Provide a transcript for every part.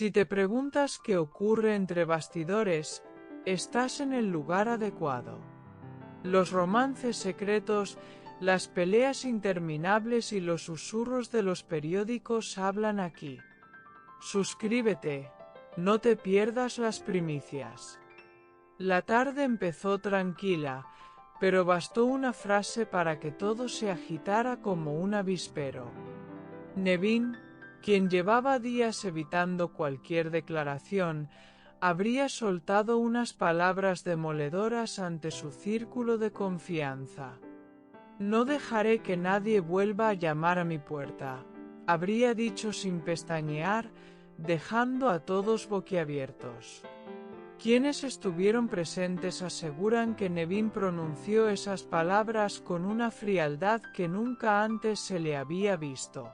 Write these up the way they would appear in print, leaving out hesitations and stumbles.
Si te preguntas qué ocurre entre bastidores, estás en el lugar adecuado. Los romances secretos, las peleas interminables y los susurros de los periódicos hablan aquí. Suscríbete, no te pierdas las primicias. La tarde empezó tranquila, pero bastó una frase para que todo se agitara como un avispero. Nevin, quien llevaba días evitando cualquier declaración, habría soltado unas palabras demoledoras ante su círculo de confianza. «No dejaré que nadie vuelva a llamar a mi puerta», habría dicho sin pestañear, dejando a todos boquiabiertos. Quienes estuvieron presentes aseguran que Nevin pronunció esas palabras con una frialdad que nunca antes se le había visto.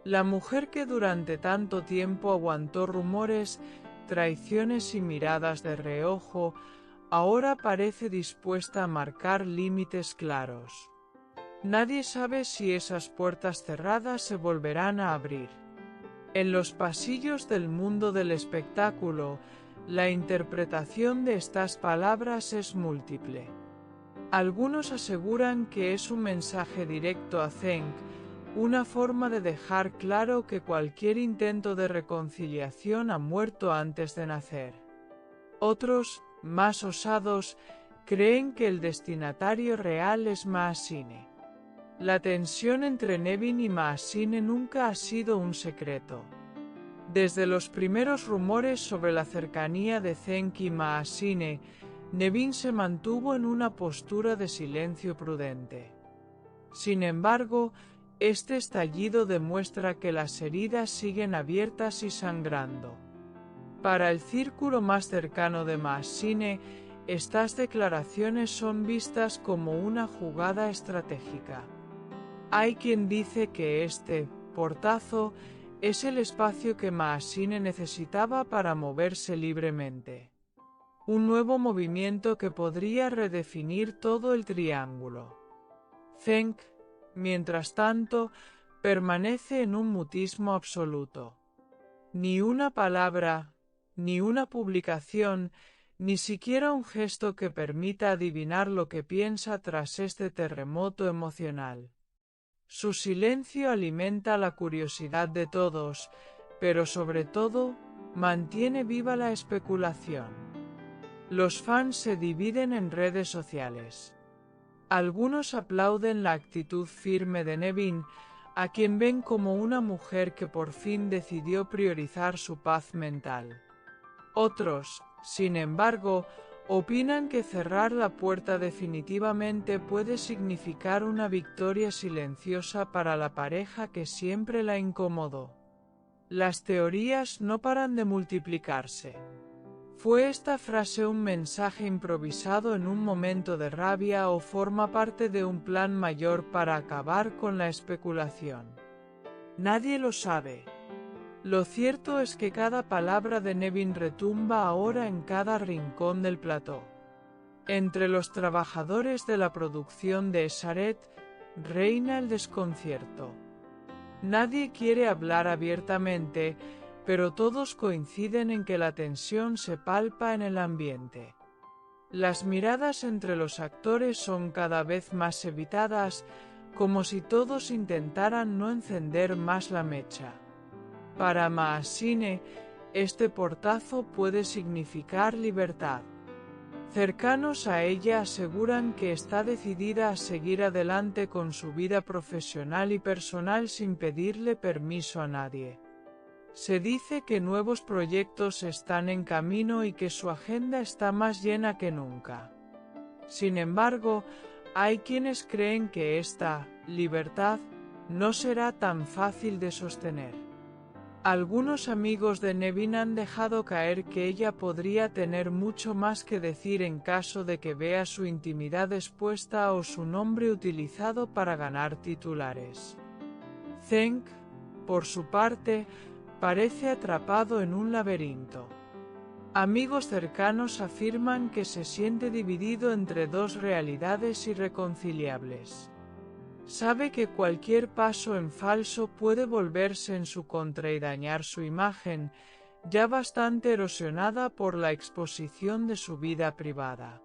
La mujer que durante tanto tiempo aguantó rumores, traiciones y miradas de reojo, ahora parece dispuesta a marcar límites claros. Nadie sabe si esas puertas cerradas se volverán a abrir. En los pasillos del mundo del espectáculo, la interpretación de estas palabras es múltiple. Algunos aseguran que es un mensaje directo a Zeng, una forma de dejar claro que cualquier intento de reconciliación ha muerto antes de nacer. Otros, más osados, creen que el destinatario real es Maasine. La tensión entre Nevin y Maasine nunca ha sido un secreto. Desde los primeros rumores sobre la cercanía de Zeng y Maasine, Nevin se mantuvo en una postura de silencio prudente. Sin embargo, este estallido demuestra que las heridas siguen abiertas y sangrando. Para el círculo más cercano de Maasine, estas declaraciones son vistas como una jugada estratégica. Hay quien dice que este portazo es el espacio que Maasine necesitaba para moverse libremente. Un nuevo movimiento que podría redefinir todo el triángulo. Zeng, mientras tanto, permanece en un mutismo absoluto. Ni una palabra, ni una publicación, ni siquiera un gesto que permita adivinar lo que piensa tras este terremoto emocional. Su silencio alimenta la curiosidad de todos, pero sobre todo, mantiene viva la especulación. Los fans se dividen en redes sociales. Algunos aplauden la actitud firme de Nevin, a quien ven como una mujer que por fin decidió priorizar su paz mental. Otros, sin embargo, opinan que cerrar la puerta definitivamente puede significar una victoria silenciosa para la pareja que siempre la incomodó. Las teorías no paran de multiplicarse. ¿Fue esta frase un mensaje improvisado en un momento de rabia o forma parte de un plan mayor para acabar con la especulación? Nadie lo sabe. Lo cierto es que cada palabra de Nevin retumba ahora en cada rincón del plató. Entre los trabajadores de la producción de Esaret, reina el desconcierto. Nadie quiere hablar abiertamente, pero todos coinciden en que la tensión se palpa en el ambiente. Las miradas entre los actores son cada vez más evitadas, como si todos intentaran no encender más la mecha. Para Maasine, este portazo puede significar libertad. Cercanos a ella aseguran que está decidida a seguir adelante con su vida profesional y personal sin pedirle permiso a nadie. Se dice que nuevos proyectos están en camino y que su agenda está más llena que nunca. Sin embargo, hay quienes creen que esta libertad no será tan fácil de sostener. Algunos amigos de Nevin han dejado caer que ella podría tener mucho más que decir en caso de que vea su intimidad expuesta o su nombre utilizado para ganar titulares. Zeng, por su parte, parece atrapado en un laberinto. Amigos cercanos afirman que se siente dividido entre dos realidades irreconciliables. Sabe que cualquier paso en falso puede volverse en su contra y dañar su imagen, ya bastante erosionada por la exposición de su vida privada.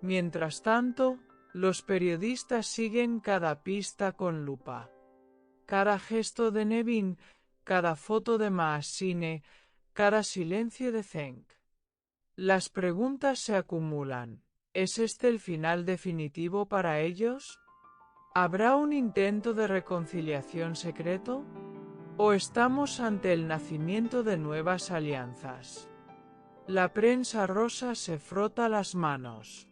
Mientras tanto, los periodistas siguen cada pista con lupa. Cada gesto de Nevin, cada foto de Maasine, cada silencio de Zeng. Las preguntas se acumulan. ¿Es este el final definitivo para ellos? ¿Habrá un intento de reconciliación secreto? ¿O estamos ante el nacimiento de nuevas alianzas? La prensa rosa se frota las manos.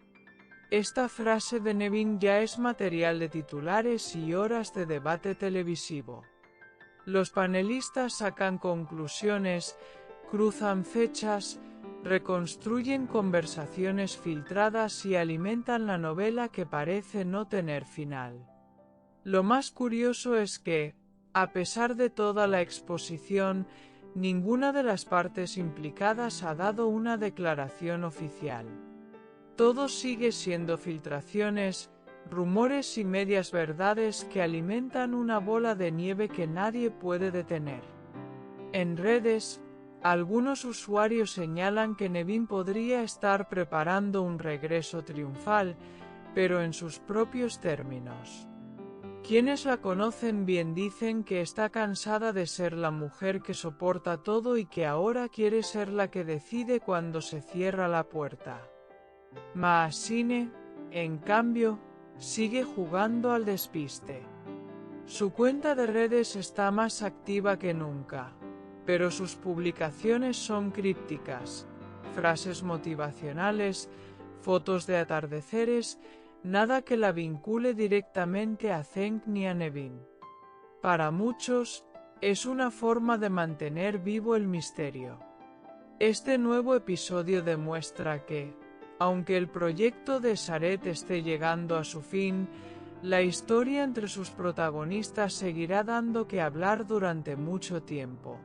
Esta frase de Nevin ya es material de titulares y horas de debate televisivo. Los panelistas sacan conclusiones, cruzan fechas, reconstruyen conversaciones filtradas y alimentan la novela que parece no tener final. Lo más curioso es que, a pesar de toda la exposición, ninguna de las partes implicadas ha dado una declaración oficial. Todo sigue siendo filtraciones, rumores y medias verdades que alimentan una bola de nieve que nadie puede detener. En redes, algunos usuarios señalan que Nevin podría estar preparando un regreso triunfal, pero en sus propios términos. Quienes la conocen bien dicen que está cansada de ser la mujer que soporta todo y que ahora quiere ser la que decide cuando se cierra la puerta. Maasine, en cambio, sigue jugando al despiste. Su cuenta de redes está más activa que nunca, pero sus publicaciones son crípticas, frases motivacionales, fotos de atardeceres, nada que la vincule directamente a Zeng ni a Nevin. Para muchos, es una forma de mantener vivo el misterio. Este nuevo episodio demuestra que, aunque el proyecto de Esaret esté llegando a su fin, la historia entre sus protagonistas seguirá dando que hablar durante mucho tiempo.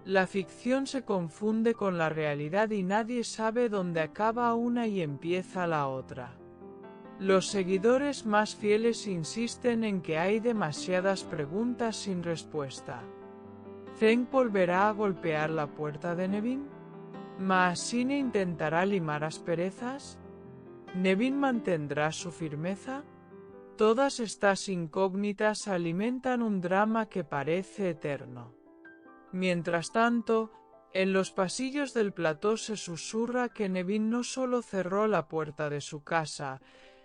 La ficción se confunde con la realidad y nadie sabe dónde acaba una y empieza la otra. Los seguidores más fieles insisten en que hay demasiadas preguntas sin respuesta. ¿Zeng volverá a golpear la puerta de Nevin? ¿Maasine intentará limar asperezas? ¿Nevin mantendrá su firmeza? Todas estas incógnitas alimentan un drama que parece eterno. Mientras tanto, en los pasillos del plató se susurra que Nevin no solo cerró la puerta de su casa,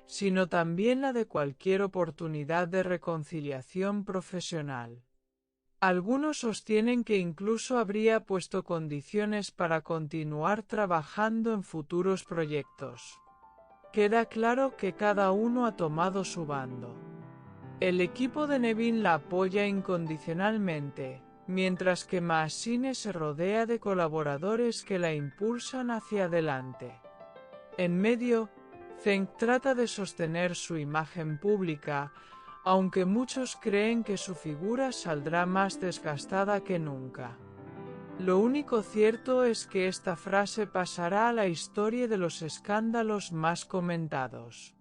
sino también la de cualquier oportunidad de reconciliación profesional. Algunos sostienen que incluso habría puesto condiciones para continuar trabajando en futuros proyectos. Queda claro que cada uno ha tomado su bando. El equipo de Nevin la apoya incondicionalmente, mientras que Maasine se rodea de colaboradores que la impulsan hacia adelante. En medio, Zeng trata de sostener su imagen pública, aunque muchos creen que su figura saldrá más desgastada que nunca. Lo único cierto es que esta frase pasará a la historia de los escándalos más comentados.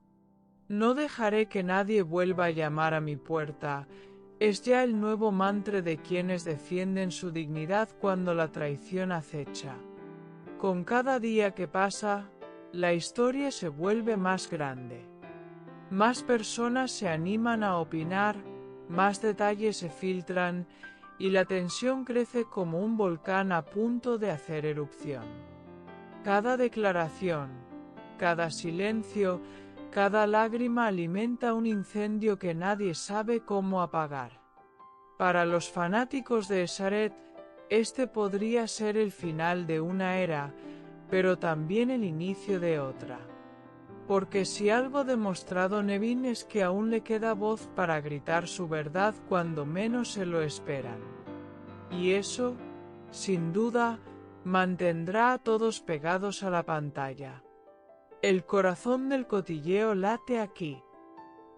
No dejaré que nadie vuelva a llamar a mi puerta, es ya el nuevo mantra de quienes defienden su dignidad cuando la traición acecha. Con cada día que pasa, la historia se vuelve más grande. Más personas se animan a opinar, más detalles se filtran, y la tensión crece como un volcán a punto de hacer erupción. Cada declaración, cada silencio, cada lágrima alimenta un incendio que nadie sabe cómo apagar. Para los fanáticos de Esaret, este podría ser el final de una era, pero también el inicio de otra. Porque si algo ha demostrado Nevin es que aún le queda voz para gritar su verdad cuando menos se lo esperan. Y eso, sin duda, mantendrá a todos pegados a la pantalla. El corazón del cotilleo late aquí.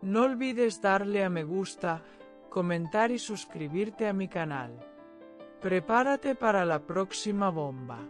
No olvides darle a me gusta, comentar y suscribirte a mi canal. Prepárate para la próxima bomba.